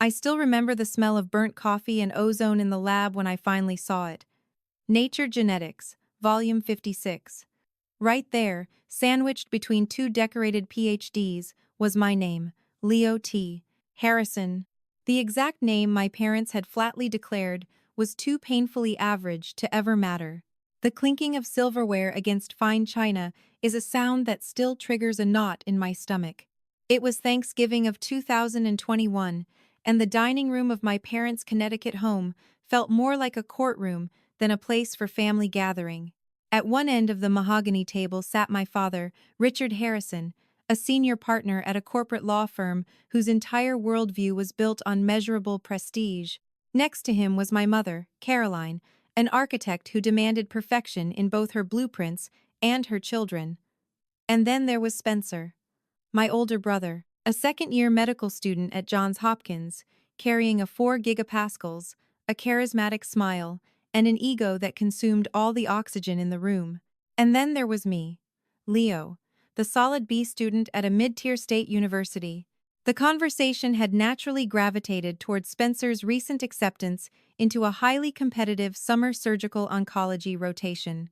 I still remember the smell of burnt coffee and ozone in the lab when I finally saw it. Nature Genetics, Volume 56. Right there, sandwiched between two decorated PhDs, was my name, Leo T. Harrison. The exact name my parents had flatly declared was too painfully average to ever matter. The clinking of silverware against fine china is a sound that still triggers a knot in my stomach. It was Thanksgiving of 2021, and the dining room of my parents' Connecticut home felt more like a courtroom than a place for family gathering. At one end of the mahogany table sat my father, Richard Harrison, a senior partner at a corporate law firm whose entire worldview was built on measurable prestige. Next to him was my mother, Caroline, an architect who demanded perfection in both her blueprints and her children. And then there was Spencer, my older brother, a second-year medical student at Johns Hopkins, carrying a 4 gigapascals, a charismatic smile, and an ego that consumed all the oxygen in the room. And then there was me, Leo, the solid B student at a mid-tier state university. The conversation had naturally gravitated toward Spencer's recent acceptance into a highly competitive summer surgical oncology rotation.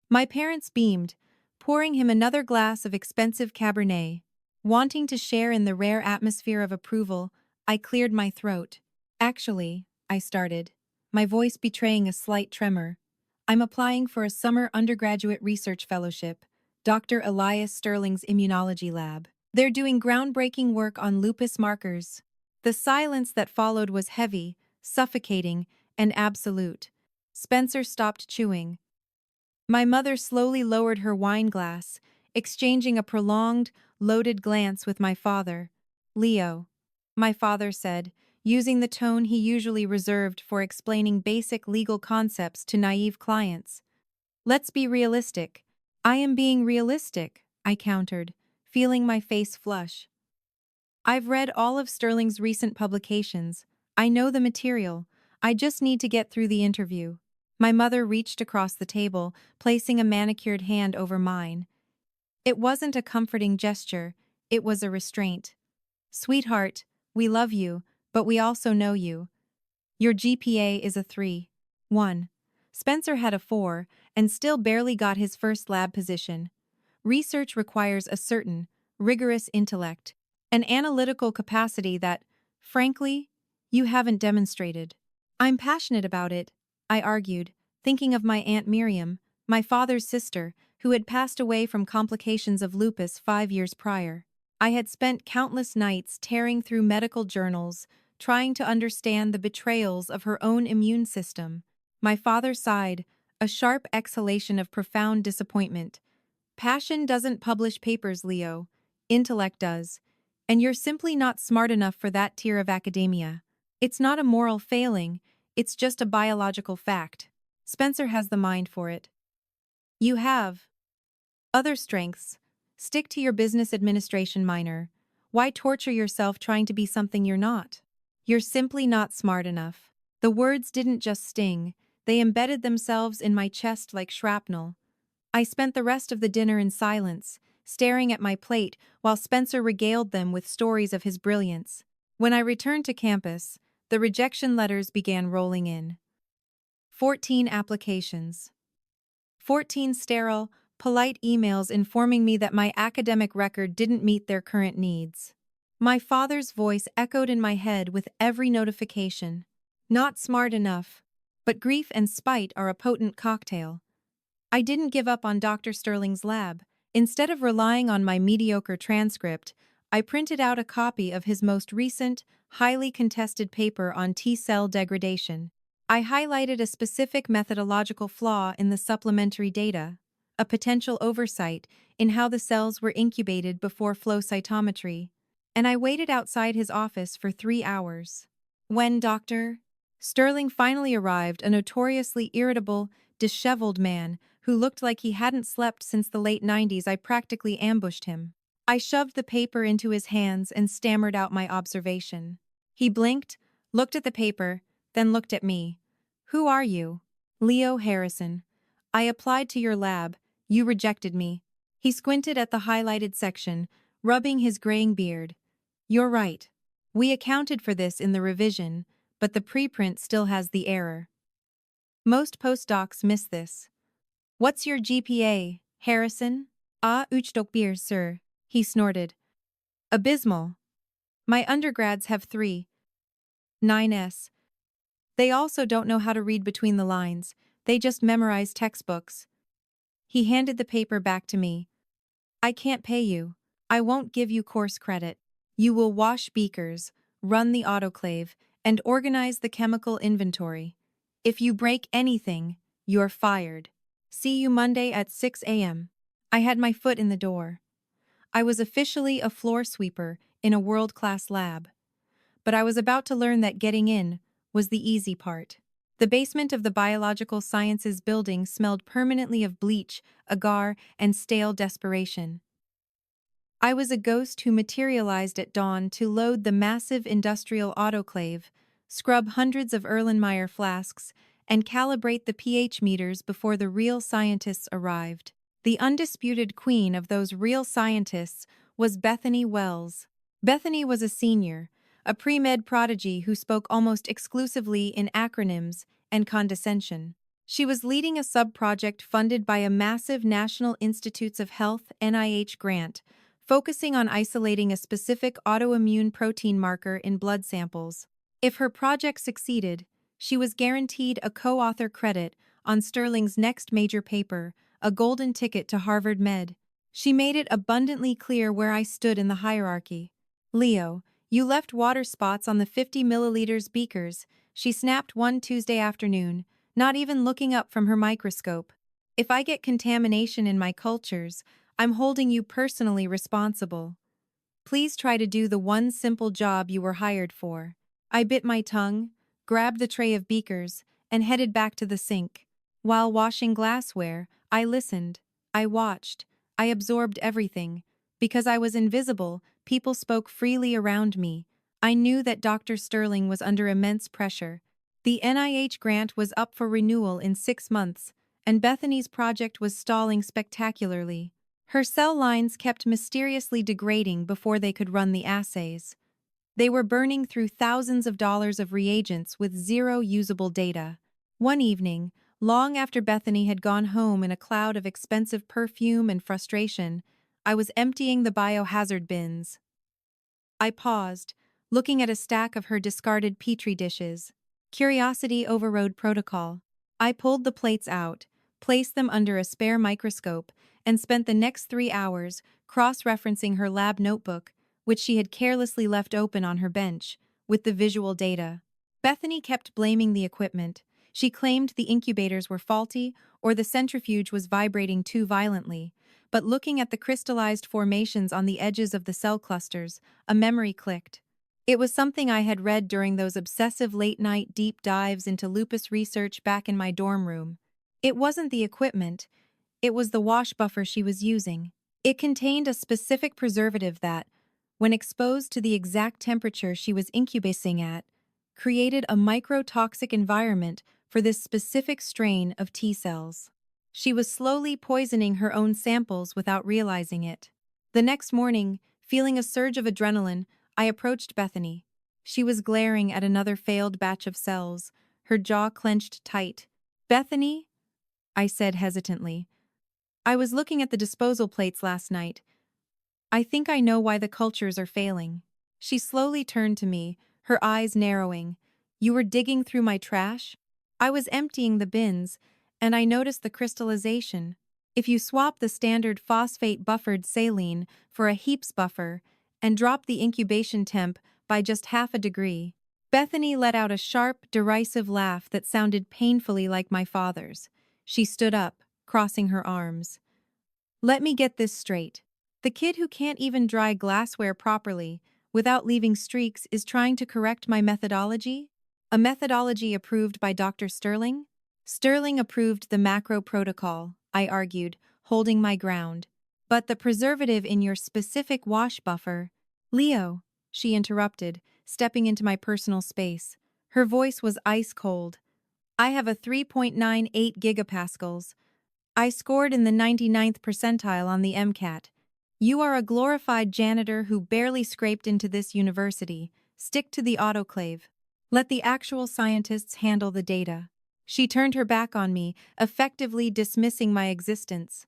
My parents beamed, pouring him another glass of expensive Cabernet. Wanting to share in the rare atmosphere of approval, I cleared my throat. Actually, I started, my voice betraying a slight tremor. I'm applying for a summer undergraduate research fellowship, Dr. Elias Sterling's immunology lab. They're doing groundbreaking work on lupus markers. The silence that followed was heavy, suffocating, and absolute. Spencer stopped chewing. My mother slowly lowered her wine glass, exchanging a prolonged, loaded glance with my father. Leo, my father said, using the tone he usually reserved for explaining basic legal concepts to naive clients. Let's be realistic. I am being realistic, I countered, feeling my face flush. I've read all of Sterling's recent publications. I know the material. I just need to get through the interview. My mother reached across the table, placing a manicured hand over mine. It wasn't a comforting gesture, it was a restraint. Sweetheart, we love you, but we also know you. Your GPA is a 3.1. Spencer had a 4, and still barely got his first lab position. Research requires a certain, rigorous intellect, an analytical capacity that, frankly, you haven't demonstrated. I'm passionate about it, I argued, thinking of my Aunt Miriam, my father's sister, who had passed away from complications of lupus 5 years prior. I had spent countless nights tearing through medical journals, trying to understand the betrayals of her own immune system. My father sighed, a sharp exhalation of profound disappointment. Passion doesn't publish papers, Leo. Intellect does. And you're simply not smart enough for that tier of academia. It's not a moral failing, it's just a biological fact. Spencer has the mind for it. You have other strengths. Stick to your business administration minor. Why torture yourself trying to be something you're not? You're simply not smart enough. The words didn't just sting, they embedded themselves in my chest like shrapnel. I spent the rest of the dinner in silence, staring at my plate while Spencer regaled them with stories of his brilliance. When I returned to campus, the rejection letters began rolling in. 14 applications. 14 sterile, polite emails informing me that my academic record didn't meet their current needs. My father's voice echoed in my head with every notification. Not smart enough, but grief and spite are a potent cocktail. I didn't give up on Dr. Sterling's lab. Instead of relying on my mediocre transcript, I printed out a copy of his most recent, highly contested paper on T-cell degradation. I highlighted a specific methodological flaw in the supplementary data, a potential oversight in how the cells were incubated before flow cytometry, and I waited outside his office for 3 hours. When Dr. Sterling finally arrived, a notoriously irritable, disheveled man who looked like he hadn't slept since the late 90s, I practically ambushed him. I shoved the paper into his hands and stammered out my observation. He blinked, looked at the paper, then looked at me. Who are you? Leo Harrison. I applied to your lab. You rejected me. He squinted at the highlighted section, rubbing his graying beard. You're right. We accounted for this in the revision, but the preprint still has the error. Most postdocs miss this. What's your GPA, Harrison? Ah, uchdokbir, sir, he snorted. Abysmal. My undergrads have 3.9s. They also don't know how to read between the lines, they just memorize textbooks. He handed the paper back to me. I can't pay you. I won't give you course credit. You will wash beakers, run the autoclave, and organize the chemical inventory. If you break anything, you're fired. See you Monday at 6 a.m. I had my foot in the door. I was officially a floor sweeper in a world-class lab. But I was about to learn that getting in was the easy part. The basement of the Biological Sciences building smelled permanently of bleach, agar, and stale desperation. I was a ghost who materialized at dawn to load the massive industrial autoclave, scrub hundreds of Erlenmeyer flasks, and calibrate the pH meters before the real scientists arrived. The undisputed queen of those real scientists was Bethany Wells. Bethany was a senior, a pre-med prodigy who spoke almost exclusively in acronyms and condescension. She was leading a sub-project funded by a massive National Institutes of Health (NIH) grant, focusing on isolating a specific autoimmune protein marker in blood samples. If her project succeeded, she was guaranteed a co-author credit on Sterling's next major paper, a golden ticket to Harvard Med. She made it abundantly clear where I stood in the hierarchy. Leo, you left water spots on the 50 milliliters beakers, she snapped one Tuesday afternoon, not even looking up from her microscope. If I get contamination in my cultures, I'm holding you personally responsible. Please try to do the one simple job you were hired for. I bit my tongue, grabbed the tray of beakers, and headed back to the sink. While washing glassware, I listened, I watched, I absorbed everything. Because I was invisible, people spoke freely around me. I knew that Dr. Sterling was under immense pressure. The NIH grant was up for renewal in 6 months, and Bethany's project was stalling spectacularly. Her cell lines kept mysteriously degrading before they could run the assays. They were burning through thousands of dollars of reagents with zero usable data. One evening, long after Bethany had gone home in a cloud of expensive perfume and frustration, I was emptying the biohazard bins. I paused, looking at a stack of her discarded petri dishes. Curiosity overrode protocol. I pulled the plates out, placed them under a spare microscope, and spent the next 3 hours cross-referencing her lab notebook, which she had carelessly left open on her bench, with the visual data. Bethany kept blaming the equipment. She claimed the incubators were faulty or the centrifuge was vibrating too violently, but looking at the crystallized formations on the edges of the cell clusters, a memory clicked. It was something I had read during those obsessive late-night deep dives into lupus research back in my dorm room. It wasn't the equipment, it was the wash buffer she was using. It contained a specific preservative that, when exposed to the exact temperature she was incubating at, created a microtoxic environment for this specific strain of T cells. She was slowly poisoning her own samples without realizing it. The next morning, feeling a surge of adrenaline, I approached Bethany. She was glaring at another failed batch of cells, her jaw clenched tight. "Bethany?" I said hesitantly. "I was looking at the disposal plates last night. I think I know why the cultures are failing." She slowly turned to me, her eyes narrowing. "You were digging through my trash?" "I was emptying the bins, and I noticed the crystallization. If you swap the standard phosphate-buffered saline for a heaps buffer and drop the incubation temp by just half a degree." Bethany let out a sharp, derisive laugh that sounded painfully like my father's. She stood up, crossing her arms. "Let me get this straight. The kid who can't even dry glassware properly without leaving streaks is trying to correct my methodology? A methodology approved by Dr. Sterling? Sterling approved the macro protocol," I argued, holding my ground. "But the preservative in your specific wash buffer—" "Leo," she interrupted, stepping into my personal space. Her voice was ice cold. "I have a 3.98 gigapascals. I scored in the 99th percentile on the MCAT. You are a glorified janitor who barely scraped into this university. Stick to the autoclave. Let the actual scientists handle the data. She turned her back on me, effectively dismissing my existence.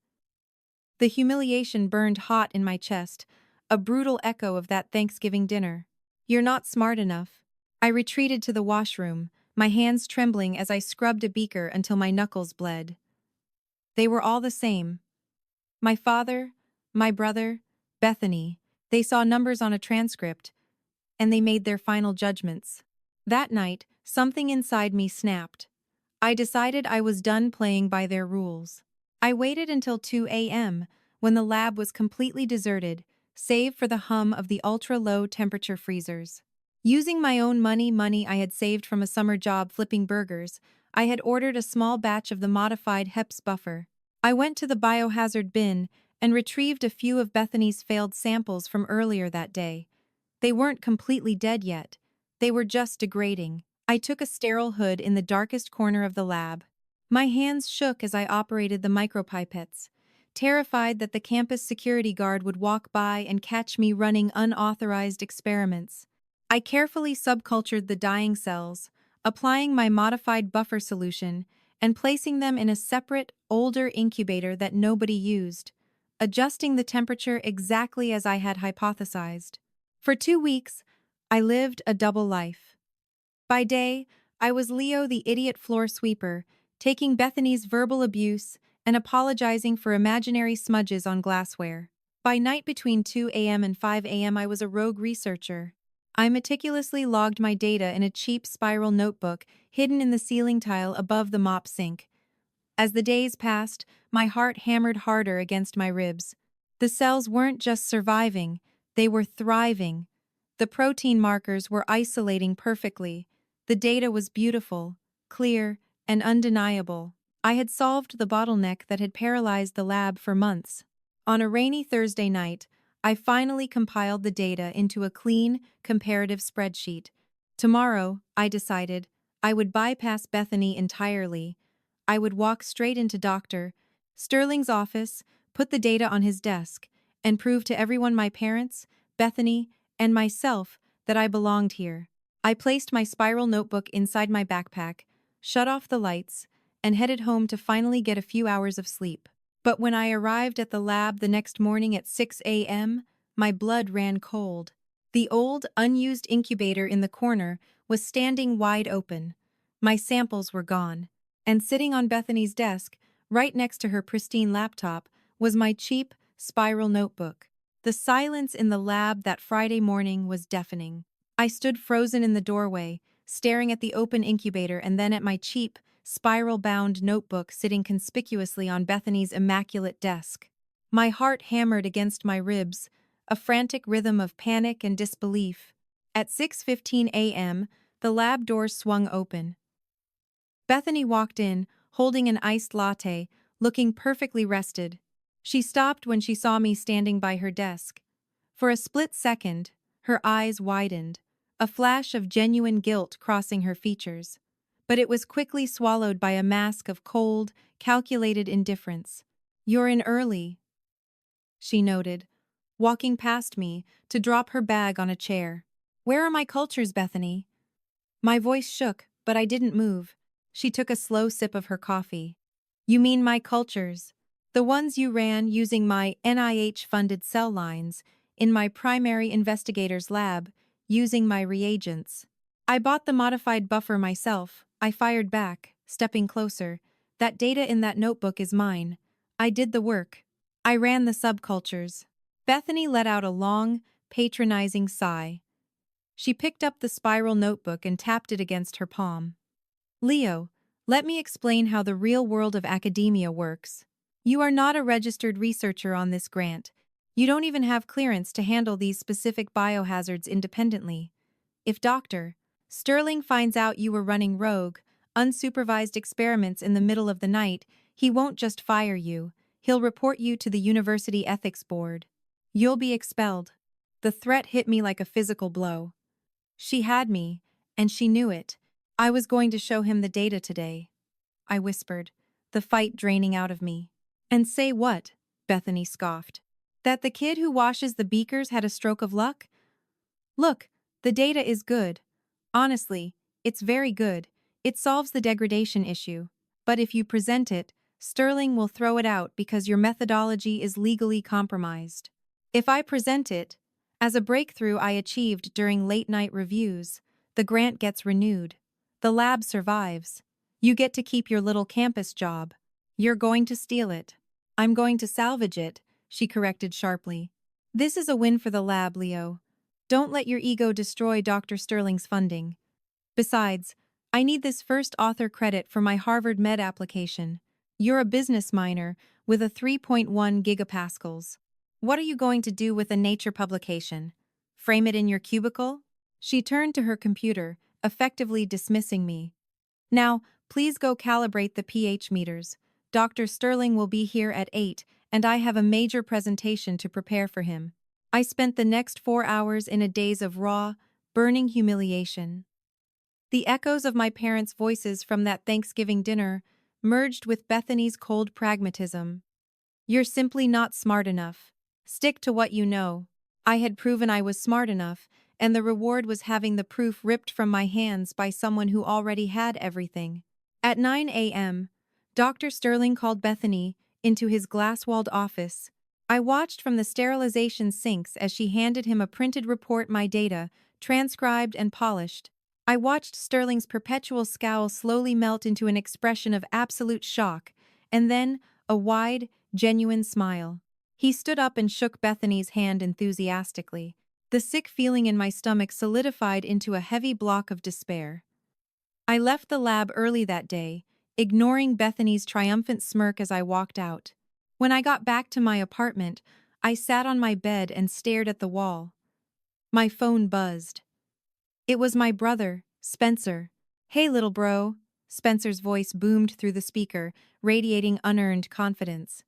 The humiliation burned hot in my chest, a brutal echo of that Thanksgiving dinner. You're not smart enough. I retreated to the washroom, my hands trembling as I scrubbed a beaker until my knuckles bled. They were all the same. My father, my brother, Bethany, they saw numbers on a transcript, and they made their final judgments. That night, something inside me snapped. I decided I was done playing by their rules. I waited until 2 a.m., when the lab was completely deserted, save for the hum of the ultra-low temperature freezers. Using my own money I had saved from a summer job flipping burgers, I had ordered a small batch of the modified HEPS buffer. I went to the biohazard bin and retrieved a few of Bethany's failed samples from earlier that day. They weren't completely dead yet. They were just degrading. I took a sterile hood in the darkest corner of the lab. My hands shook as I operated the micropipettes, terrified that the campus security guard would walk by and catch me running unauthorized experiments. I carefully subcultured the dying cells, applying my modified buffer solution and placing them in a separate, older incubator that nobody used, adjusting the temperature exactly as I had hypothesized. For 2 weeks, I lived a double life. By day, I was Leo the idiot floor sweeper, taking Bethany's verbal abuse and apologizing for imaginary smudges on glassware. By night between 2 a.m. and 5 a.m. I was a rogue researcher. I meticulously logged my data in a cheap spiral notebook hidden in the ceiling tile above the mop sink. As the days passed, my heart hammered harder against my ribs. The cells weren't just surviving, they were thriving. The protein markers were isolating perfectly. The data was beautiful, clear, and undeniable. I had solved the bottleneck that had paralyzed the lab for months. On a rainy Thursday night, I finally compiled the data into a clean, comparative spreadsheet. Tomorrow, I decided, I would bypass Bethany entirely. I would walk straight into Dr. Sterling's office, put the data on his desk, and prove to everyone, my parents, Bethany, and myself, that I belonged here. I placed my spiral notebook inside my backpack, shut off the lights, and headed home to finally get a few hours of sleep. But when I arrived at the lab the next morning at 6 a.m., my blood ran cold. The old, unused incubator in the corner was standing wide open. My samples were gone. And sitting on Bethany's desk, right next to her pristine laptop, was my cheap, spiral notebook. The silence in the lab that Friday morning was deafening. I stood frozen in the doorway, staring at the open incubator and then at my cheap, spiral-bound notebook sitting conspicuously on Bethany's immaculate desk. My heart hammered against my ribs, a frantic rhythm of panic and disbelief. At 6:15 a.m., the lab doors swung open. Bethany walked in, holding an iced latte, looking perfectly rested. She stopped when she saw me standing by her desk. For a split second, her eyes widened, a flash of genuine guilt crossing her features. But it was quickly swallowed by a mask of cold, calculated indifference. "You're in early," she noted, walking past me to drop her bag on a chair. "Where are my cultures, Bethany?" My voice shook, but I didn't move. She took a slow sip of her coffee. "You mean my cultures? The ones you ran using my NIH-funded cell lines in my primary investigator's lab, using my reagents. I bought the modified buffer myself," I fired back, stepping closer. "That data in that notebook is mine. I did the work. I ran the subcultures." Bethany let out a long, patronizing sigh. She picked up the spiral notebook and tapped it against her palm. "Leo, let me explain how the real world of academia works. You are not a registered researcher on this grant. You don't even have clearance to handle these specific biohazards independently. If Dr. Sterling finds out you were running rogue, unsupervised experiments in the middle of the night, he won't just fire you, he'll report you to the University Ethics Board. You'll be expelled." The threat hit me like a physical blow. She had me, and she knew it. "I was going to show him the data today," I whispered, the fight draining out of me. "And say what?" Bethany scoffed. "That the kid who washes the beakers had a stroke of luck? Look, The data is good. Honestly, it's very good. It solves the degradation issue. But if you present it, Sterling will throw it out because your methodology is legally compromised. If I present it, as a breakthrough I achieved during late-night reviews, the grant gets renewed. The lab survives. You get to keep your little campus job. You're going to steal it. I'm going to salvage it, she corrected sharply. This is a win for the lab, Leo. Don't let your ego destroy Dr. Sterling's funding. Besides, I need this first author credit for my Harvard Med application. You're a business minor with a 3.1 gigapascals. What are you going to do with a Nature publication? Frame it in your cubicle? She turned to her computer, effectively dismissing me. Now, please go calibrate the pH meters. Dr. Sterling will be here at 8, and I have a major presentation to prepare for him. I spent the next 4 hours in a daze of raw, burning humiliation. The echoes of my parents' voices from that Thanksgiving dinner merged with Bethany's cold pragmatism. You're simply not smart enough. Stick to what you know. I had proven I was smart enough, and the reward was having the proof ripped from my hands by someone who already had everything. At 9 a.m., Dr. Sterling called Bethany into his glass-walled office. I watched from the sterilization sinks as she handed him a printed report, my data, transcribed and polished. I watched Sterling's perpetual scowl slowly melt into an expression of absolute shock, and then a wide, genuine smile. He stood up and shook Bethany's hand enthusiastically. The sick feeling in my stomach solidified into a heavy block of despair. I left the lab early that day, ignoring Bethany's triumphant smirk as I walked out. When I got back to my apartment, I sat on my bed and stared at the wall. My phone buzzed. It was my brother, Spencer. "Hey, little bro." Spencer's voice boomed through the speaker, radiating unearned confidence.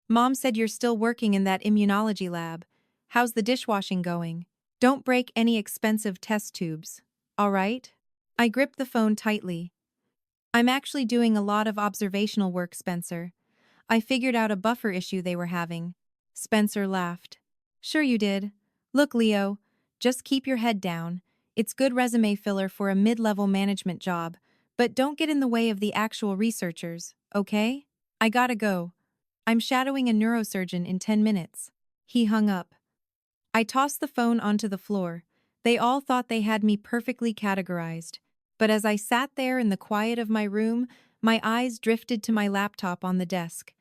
"Mom said you're still working in that immunology lab. How's the dishwashing going? Don't break any expensive test tubes, all right?" I gripped the phone tightly. "I'm actually doing a lot of observational work, Spencer. I figured out a buffer issue they were having." Spencer laughed. "Sure you did. Look, Leo, just keep your head down. It's good resume filler for a mid-level management job, but don't get in the way of the actual researchers, okay? I gotta go. I'm shadowing a neurosurgeon in 10 minutes. He hung up. I tossed the phone onto the floor. They all thought they had me perfectly categorized. But as I sat there in the quiet of my room, my eyes drifted to my laptop on the desk.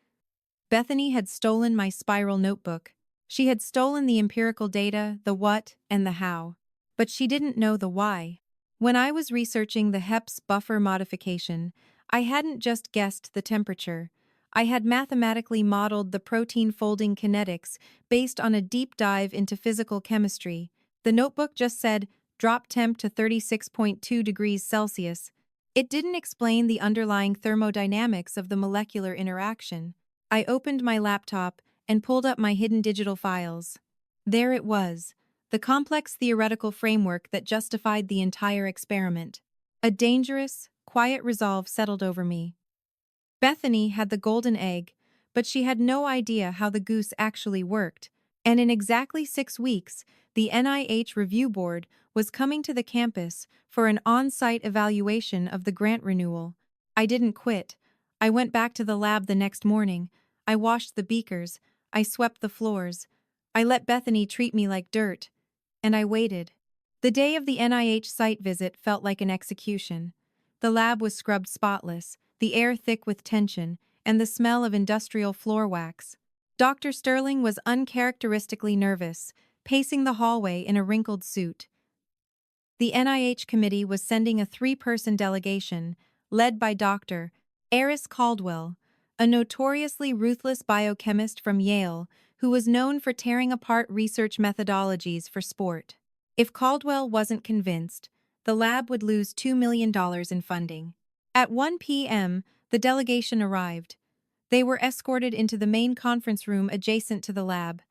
Bethany had stolen my spiral notebook. She had stolen the empirical data, the what, and the how. But she didn't know the why. When I was researching the HEPS buffer modification, I hadn't just guessed the temperature. I had mathematically modeled the protein folding kinetics based on a deep dive into physical chemistry. The notebook just said, drop temp to 36.2 degrees Celsius. It didn't explain the underlying thermodynamics of the molecular interaction. I opened my laptop and pulled up my hidden digital files. There it was, the complex theoretical framework that justified the entire experiment. A dangerous, quiet resolve settled over me. Bethany had the golden egg, but she had no idea how the goose actually worked, and in exactly 6 weeks, the NIH Review Board was coming to the campus for an on-site evaluation of the grant renewal. I didn't quit. I went back to the lab the next morning. I washed the beakers. I swept the floors. I let Bethany treat me like dirt. And I waited. The day of the NIH site visit felt like an execution. The lab was scrubbed spotless, the air thick with tension, and the smell of industrial floor wax. Dr. Sterling was uncharacteristically nervous, pacing the hallway in a wrinkled suit. The NIH committee was sending a 3-person delegation, led by Dr. Eris Caldwell, a notoriously ruthless biochemist from Yale who was known for tearing apart research methodologies for sport. If Caldwell wasn't convinced, the lab would lose $2 million in funding. At 1 p.m., the delegation arrived. They were escorted into the main conference room adjacent to the lab.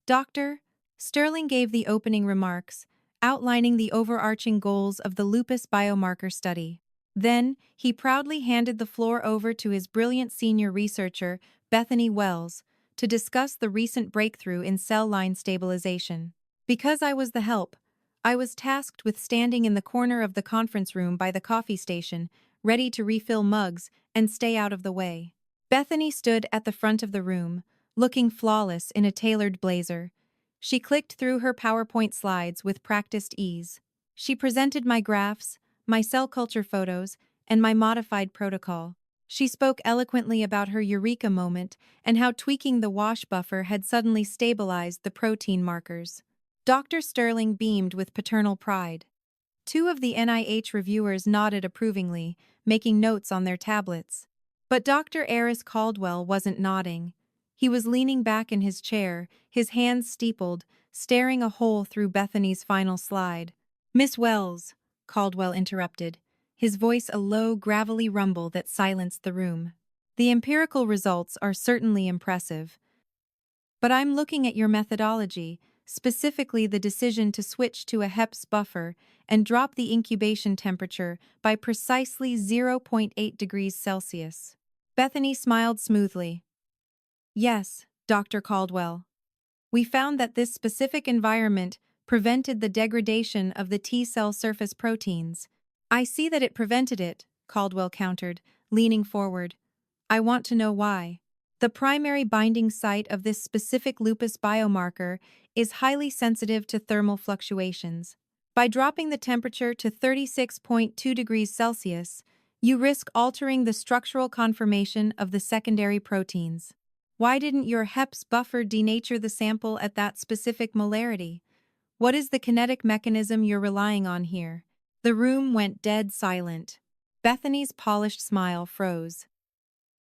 Dr. Sterling gave the opening remarks, outlining the overarching goals of the lupus biomarker study. Then, he proudly handed the floor over to his brilliant senior researcher, Bethany Wells, to discuss the recent breakthrough in cell line stabilization. Because I was the help, I was tasked with standing in the corner of the conference room by the coffee station, ready to refill mugs and stay out of the way. Bethany stood at the front of the room, looking flawless in a tailored blazer. She clicked through her PowerPoint slides with practiced ease. She presented my graphs, my cell culture photos, and my modified protocol. She spoke eloquently about her eureka moment and how tweaking the wash buffer had suddenly stabilized the protein markers. Dr. Sterling beamed with paternal pride. Two of the NIH reviewers nodded approvingly, making notes on their tablets. But Dr. Eris Caldwell wasn't nodding. He was leaning back in his chair, his hands steepled, staring a hole through Bethany's final slide. "Miss Wells," Caldwell interrupted, his voice a low, gravelly rumble that silenced the room. "The empirical results are certainly impressive. But I'm looking at your methodology, specifically the decision to switch to a HEPS buffer and drop the incubation temperature by precisely zero point 0.8 degrees Celsius." Bethany smiled smoothly. "Yes, Dr. Caldwell. We found that this specific environment prevented the degradation of the T-cell surface proteins." "I see that it prevented it," Caldwell countered, leaning forward. "I want to know why." "The primary binding site of this specific lupus biomarker is highly sensitive to thermal fluctuations. By dropping the temperature to 36.2 degrees Celsius, you risk altering the structural conformation of the secondary proteins." "Why didn't your HEPS buffer denature the sample at that specific molarity? What is the kinetic mechanism you're relying on here?" The room went dead silent. Bethany's polished smile froze.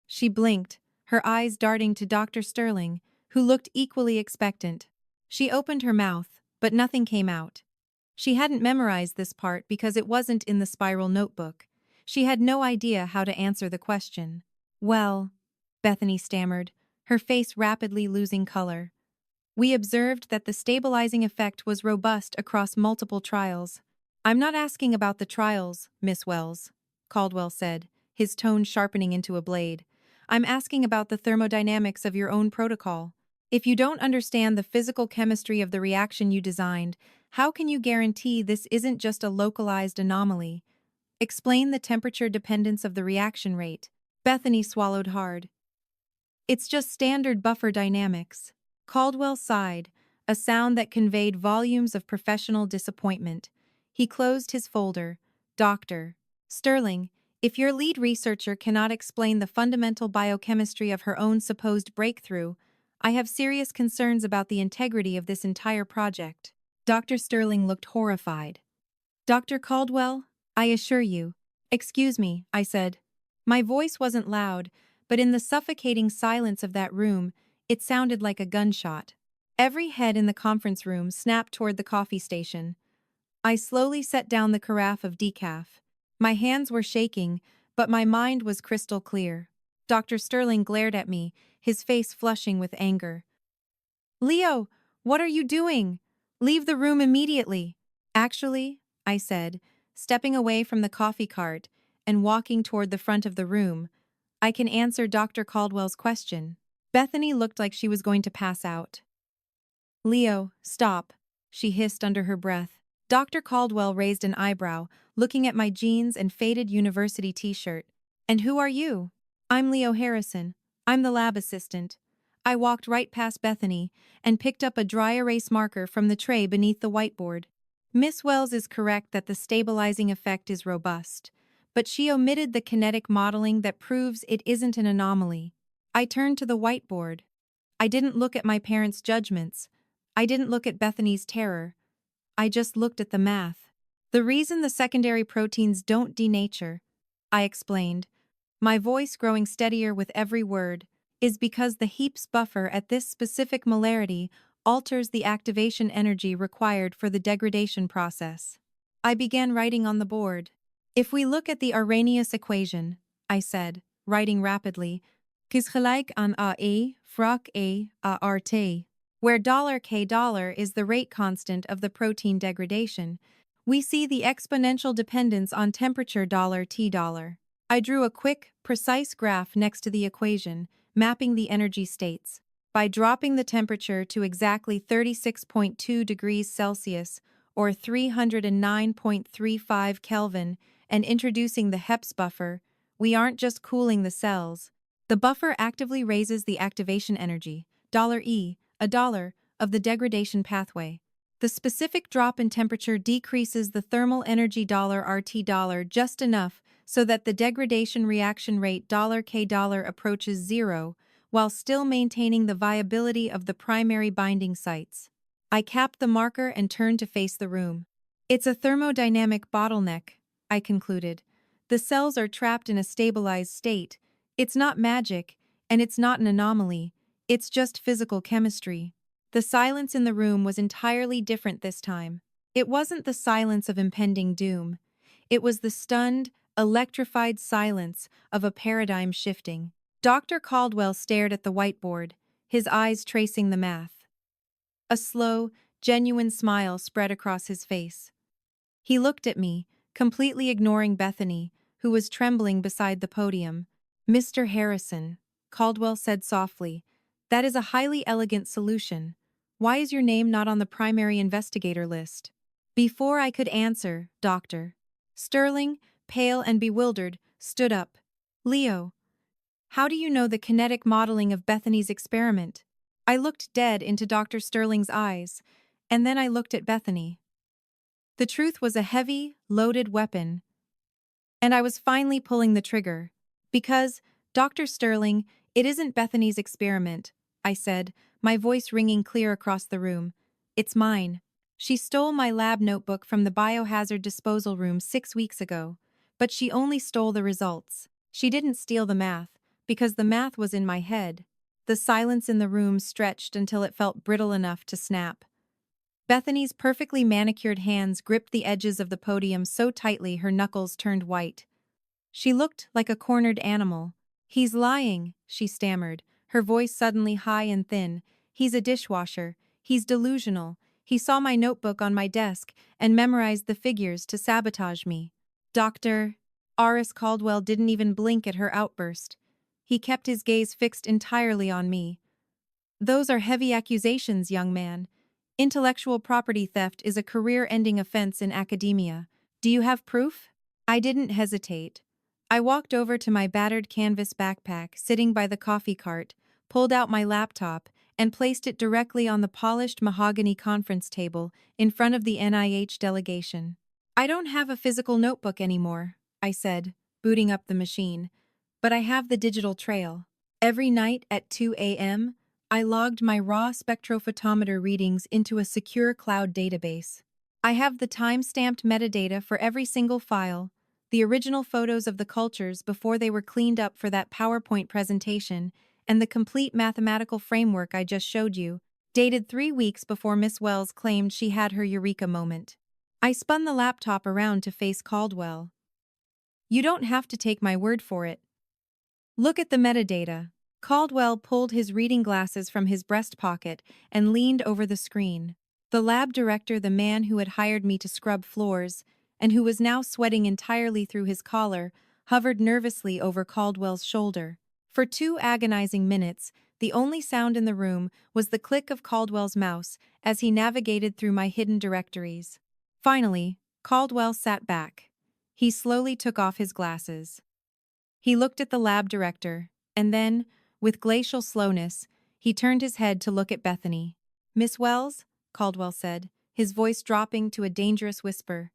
She blinked, her eyes darting to Dr. Sterling, who looked equally expectant. She opened her mouth, but nothing came out. She hadn't memorized this part because it wasn't in the spiral notebook. She had no idea how to answer the question. "Well," Bethany stammered, her face rapidly losing color. "We observed that the stabilizing effect was robust across multiple trials." "I'm not asking about the trials, Miss Wells," Caldwell said, his tone sharpening into a blade. "I'm asking about the thermodynamics of your own protocol. If you don't understand the physical chemistry of the reaction you designed, how can you guarantee this isn't just a localized anomaly? Explain the temperature dependence of the reaction rate." Bethany swallowed hard. "It's just standard buffer dynamics." Caldwell sighed, a sound that conveyed volumes of professional disappointment. He closed his folder. "Dr. Sterling, if your lead researcher cannot explain the fundamental biochemistry of her own supposed breakthrough, I have serious concerns about the integrity of this entire project." Dr. Sterling looked horrified. "Dr. Caldwell, I assure you—" "Excuse me," I said. My voice wasn't loud, but in the suffocating silence of that room, it sounded like a gunshot. Every head in the conference room snapped toward the coffee station. I slowly set down the carafe of decaf. My hands were shaking, but my mind was crystal clear. Dr. Sterling glared at me, his face flushing with anger. "Leo, what are you doing? Leave the room immediately." "Actually," I said, stepping away from the coffee cart and walking toward the front of the room, "I can answer Dr. Caldwell's question." Bethany looked like she was going to pass out. "Leo, stop," she hissed under her breath. Dr. Caldwell raised an eyebrow, looking at my jeans and faded university t-shirt. "And who are you?" "I'm Leo Harrison. I'm the lab assistant." I walked right past Bethany and picked up a dry erase marker from the tray beneath the whiteboard. "Miss Wells is correct that the stabilizing effect is robust, but she omitted the kinetic modeling that proves it isn't an anomaly." I turned to the whiteboard. I didn't look at my parents' judgments. I didn't look at Bethany's terror. I just looked at the math. "The reason the secondary proteins don't denature," I explained, my voice growing steadier with every word, "is because the HEPS buffer at this specific molarity alters the activation energy required for the degradation process." I began writing on the board. "If we look at the Arrhenius equation," I said, writing rapidly, "is gelijk aan AE frak A ART, where $K is the rate constant of the protein degradation, we see the exponential dependence on temperature $T. I drew a quick, precise graph next to the equation, mapping the energy states. By dropping the temperature to exactly 36.2 degrees Celsius, or 309.35 Kelvin, and introducing the HEPS buffer, we aren't just cooling the cells. The buffer actively raises the activation energy, $E, a dollar, of the degradation pathway. The specific drop in temperature decreases the thermal energy $RT just enough so that the degradation reaction rate $K approaches zero, while still maintaining the viability of the primary binding sites. I capped the marker and turned to face the room. It's a thermodynamic bottleneck, I concluded. The cells are trapped in a stabilized state. It's not magic, and it's not an anomaly. It's just physical chemistry. The silence in the room was entirely different this time. It wasn't the silence of impending doom. It was the stunned, electrified silence of a paradigm shifting. Dr. Caldwell stared at the whiteboard, his eyes tracing the math. A slow, genuine smile spread across his face. He looked at me, completely ignoring Bethany, who was trembling beside the podium. "Mr. Harrison," Caldwell said softly, "that is a highly elegant solution. Why is your name not on the primary investigator list?" Before I could answer, Dr. Sterling, pale and bewildered, stood up. "Leo, how do you know the kinetic modeling of Bethany's experiment?" I looked dead into Dr. Sterling's eyes, and then I looked at Bethany. The truth was a heavy, loaded weapon, and I was finally pulling the trigger. "Because, Dr. Sterling, it isn't Bethany's experiment," I said, my voice ringing clear across the room. "It's mine. She stole my lab notebook from the biohazard disposal room 6 weeks ago, but she only stole the results. She didn't steal the math, because the math was in my head." The silence in the room stretched until it felt brittle enough to snap. Bethany's perfectly manicured hands gripped the edges of the podium so tightly her knuckles turned white. She looked like a cornered animal. "He's lying," she stammered, her voice suddenly high and thin. "He's a dishwasher. He's delusional. He saw my notebook on my desk and memorized the figures to sabotage me." Dr. Aris Caldwell didn't even blink at her outburst. He kept his gaze fixed entirely on me. "Those are heavy accusations, young man. Intellectual property theft is a career-ending offense in academia. Do you have proof?" I didn't hesitate. I walked over to my battered canvas backpack sitting by the coffee cart, pulled out my laptop, and placed it directly on the polished mahogany conference table in front of the NIH delegation. "I don't have a physical notebook anymore," I said, booting up the machine, "but I have the digital trail. Every night at 2 a.m., I logged my raw spectrophotometer readings into a secure cloud database. I have the time-stamped metadata for every single file, the original photos of the cultures before they were cleaned up for that PowerPoint presentation, and the complete mathematical framework I just showed you, dated 3 weeks before Miss Wells claimed she had her eureka moment." I spun the laptop around to face Caldwell. "You don't have to take my word for it. Look at the metadata." Caldwell pulled his reading glasses from his breast pocket and leaned over the screen. The lab director, the man who had hired me to scrub floors, and who was now sweating entirely through his collar, hovered nervously over Caldwell's shoulder. For 2 agonizing minutes, the only sound in the room was the click of Caldwell's mouse as he navigated through my hidden directories. Finally, Caldwell sat back. He slowly took off his glasses. He looked at the lab director, and then, with glacial slowness, he turned his head to look at Bethany. "Miss Wells," Caldwell said, his voice dropping to a dangerous whisper,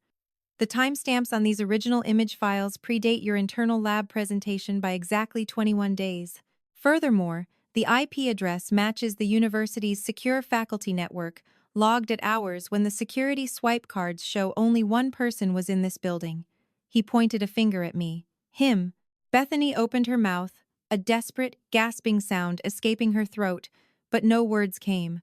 "the timestamps on these original image files predate your internal lab presentation by exactly 21 days. Furthermore, the IP address matches the university's secure faculty network, logged at hours when the security swipe cards show only one person was in this building." He pointed a finger at me. "Him." Bethany opened her mouth, a desperate, gasping sound escaping her throat, but no words came.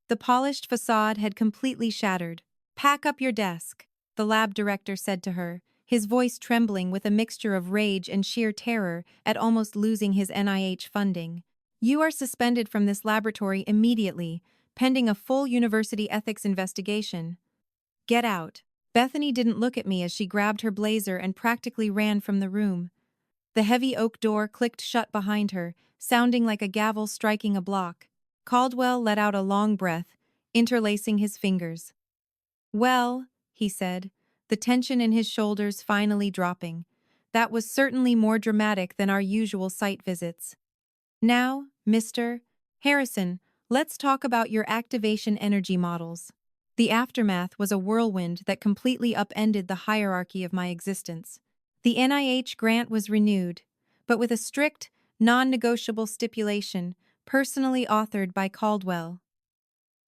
The polished facade had completely shattered. "Pack up your desk," the lab director said to her, his voice trembling with a mixture of rage and sheer terror at almost losing his NIH funding. "You are suspended from this laboratory immediately, pending a full university ethics investigation. Get out." Bethany didn't look at me as she grabbed her blazer and practically ran from the room. The heavy oak door clicked shut behind her, sounding like a gavel striking a block. Caldwell let out a long breath, interlacing his fingers. Well, he said, the tension in his shoulders finally dropping. That was certainly more dramatic than our usual site visits. Now, Mr. Harrison, let's talk about your activation energy models. The aftermath was a whirlwind that completely upended the hierarchy of my existence. The NIH grant was renewed, but with a strict, non-negotiable stipulation, personally authored by Caldwell.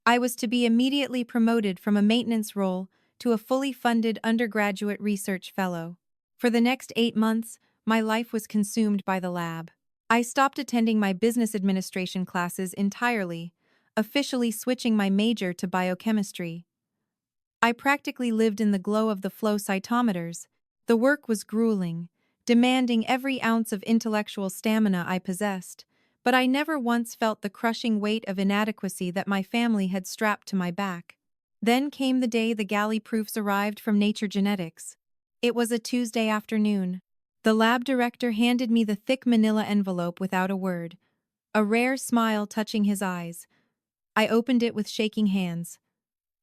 I was to be immediately promoted from a maintenance role to a fully funded undergraduate research fellow. For the next 8 months, my life was consumed by the lab. I stopped attending my business administration classes entirely, officially switching my major to biochemistry. I practically lived in the glow of the flow cytometers. The work was grueling, demanding every ounce of intellectual stamina I possessed, but I never once felt the crushing weight of inadequacy that my family had strapped to my back. Then came the day the galley proofs arrived from Nature Genetics. It was a Tuesday afternoon. The lab director handed me the thick manila envelope without a word, a rare smile touching his eyes. I opened it with shaking hands.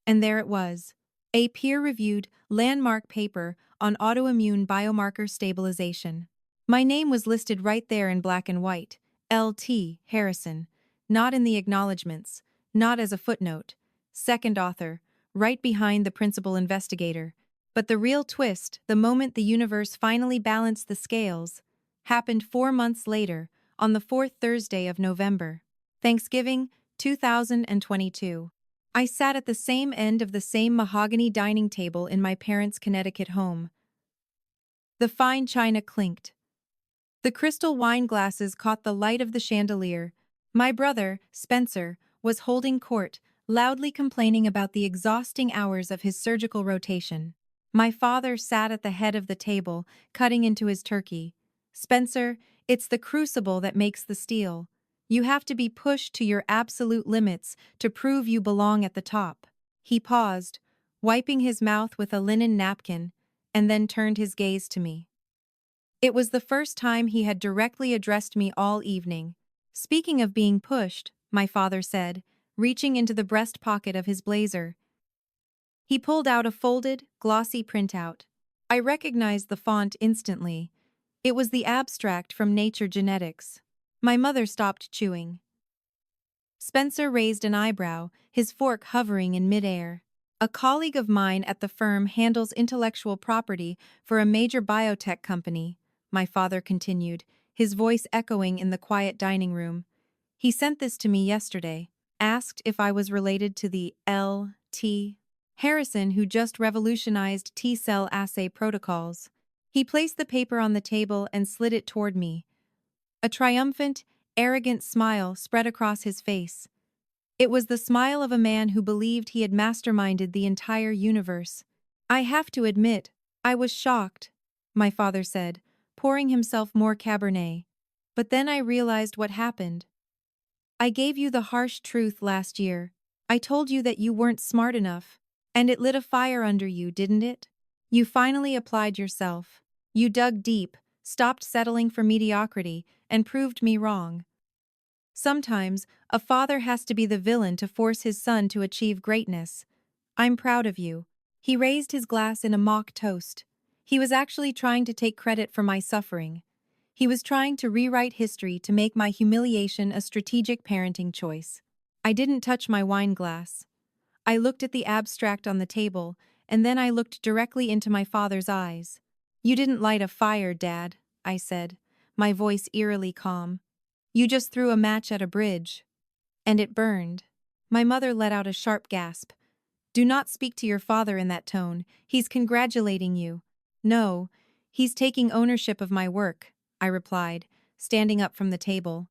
And there it was, a peer-reviewed, landmark paper on autoimmune biomarker stabilization. My name was listed right there in black and white, L.T. Harrison, not in the acknowledgments, not as a footnote, second author, right behind the principal investigator. But the real twist, the moment the universe finally balanced the scales, happened 4 months later, on the fourth Thursday of November. Thanksgiving, 2022. I sat at the same end of the same mahogany dining table in my parents' Connecticut home. The fine china clinked. The crystal wine glasses caught the light of the chandelier. My brother, Spencer, was holding court, loudly complaining about the exhausting hours of his surgical rotation. My father sat at the head of the table, cutting into his turkey. Spencer, it's the crucible that makes the steel. You have to be pushed to your absolute limits to prove you belong at the top. He paused, wiping his mouth with a linen napkin, and then turned his gaze to me. It was the first time he had directly addressed me all evening. Speaking of being pushed, my father said, reaching into the breast pocket of his blazer. He pulled out a folded, glossy printout. I recognized the font instantly. It was the abstract from Nature Genetics. My mother stopped chewing. Spencer raised an eyebrow, his fork hovering in midair. A colleague of mine at the firm handles intellectual property for a major biotech company, my father continued, his voice echoing in the quiet dining room. He sent this to me yesterday, asked if I was related to the L.T. Harrison who just revolutionized T-cell assay protocols. He placed the paper on the table and slid it toward me. A triumphant, arrogant smile spread across his face. It was the smile of a man who believed he had masterminded the entire universe. I have to admit, I was shocked, my father said, pouring himself more Cabernet. But then I realized what happened. I gave you the harsh truth last year. I told you that you weren't smart enough. And it lit a fire under you, didn't it? You finally applied yourself. You dug deep, stopped settling for mediocrity, and proved me wrong. Sometimes, a father has to be the villain to force his son to achieve greatness. I'm proud of you. He raised his glass in a mock toast. He was actually trying to take credit for my suffering. He was trying to rewrite history to make my humiliation a strategic parenting choice. I didn't touch my wine glass. I looked at the abstract on the table, and then I looked directly into my father's eyes. You didn't light a fire, Dad, I said, my voice eerily calm. You just threw a match at a bridge. And it burned. My mother let out a sharp gasp. Do not speak to your father in that tone. He's congratulating you. No, he's taking ownership of my work, I replied, standing up from the table.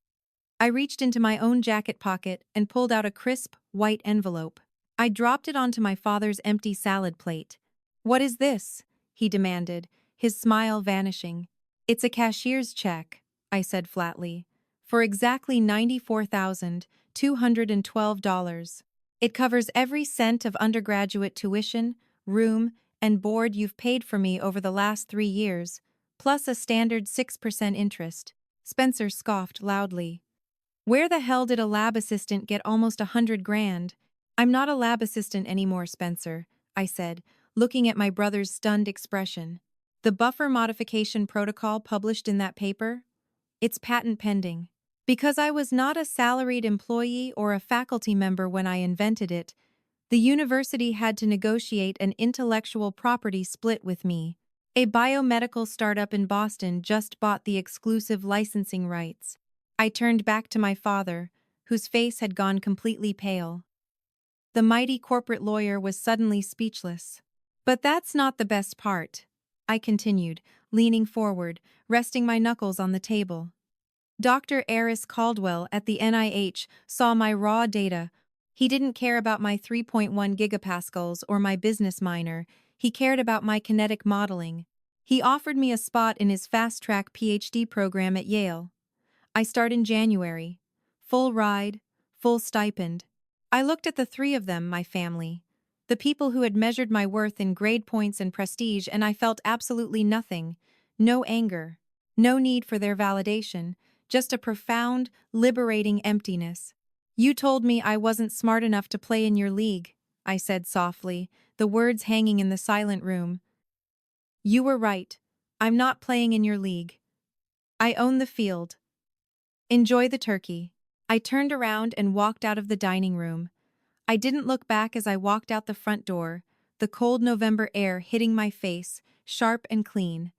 I reached into my own jacket pocket and pulled out a crisp, white envelope. I dropped it onto my father's empty salad plate. What is this? He demanded, his smile vanishing. It's a cashier's check, I said flatly, for exactly $94,212. It covers every cent of undergraduate tuition, room, and board you've paid for me over the last 3 years, plus a standard 6% interest. Spencer scoffed loudly. Where the hell did a lab assistant get almost $100,000? I'm not a lab assistant anymore, Spencer, I said, looking at my brother's stunned expression. The buffer modification protocol published in that paper? It's patent pending. Because I was not a salaried employee or a faculty member when I invented it, the university had to negotiate an intellectual property split with me. A biomedical startup in Boston just bought the exclusive licensing rights. I turned back to my father, whose face had gone completely pale. The mighty corporate lawyer was suddenly speechless. But that's not the best part, I continued, leaning forward, resting my knuckles on the table. Dr. Eris Caldwell at the NIH saw my raw data. He didn't care about my 3.1 gigapascals or my business minor. He cared about my kinetic modeling. He offered me a spot in his fast-track PhD program at Yale. I start in January. Full ride, full stipend. I looked at the three of them, my family. The people who had measured my worth in grade points and prestige, and I felt absolutely nothing. No anger. No need for their validation. Just a profound, liberating emptiness. You told me I wasn't smart enough to play in your league, I said softly, the words hanging in the silent room. You were right. I'm not playing in your league. I own the field. Enjoy the turkey. I turned around and walked out of the dining room. I didn't look back as I walked out the front door, the cold November air hitting my face, sharp and clean.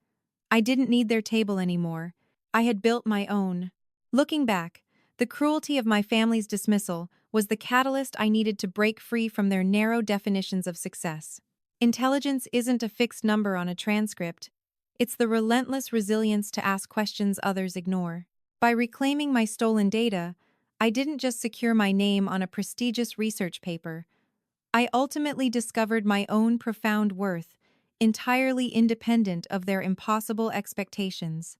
I didn't need their table anymore. I had built my own. Looking back, the cruelty of my family's dismissal was the catalyst I needed to break free from their narrow definitions of success. Intelligence isn't a fixed number on a transcript. It's the relentless resilience to ask questions others ignore. By reclaiming my stolen data, I didn't just secure my name on a prestigious research paper. I ultimately discovered my own profound worth, entirely independent of their impossible expectations.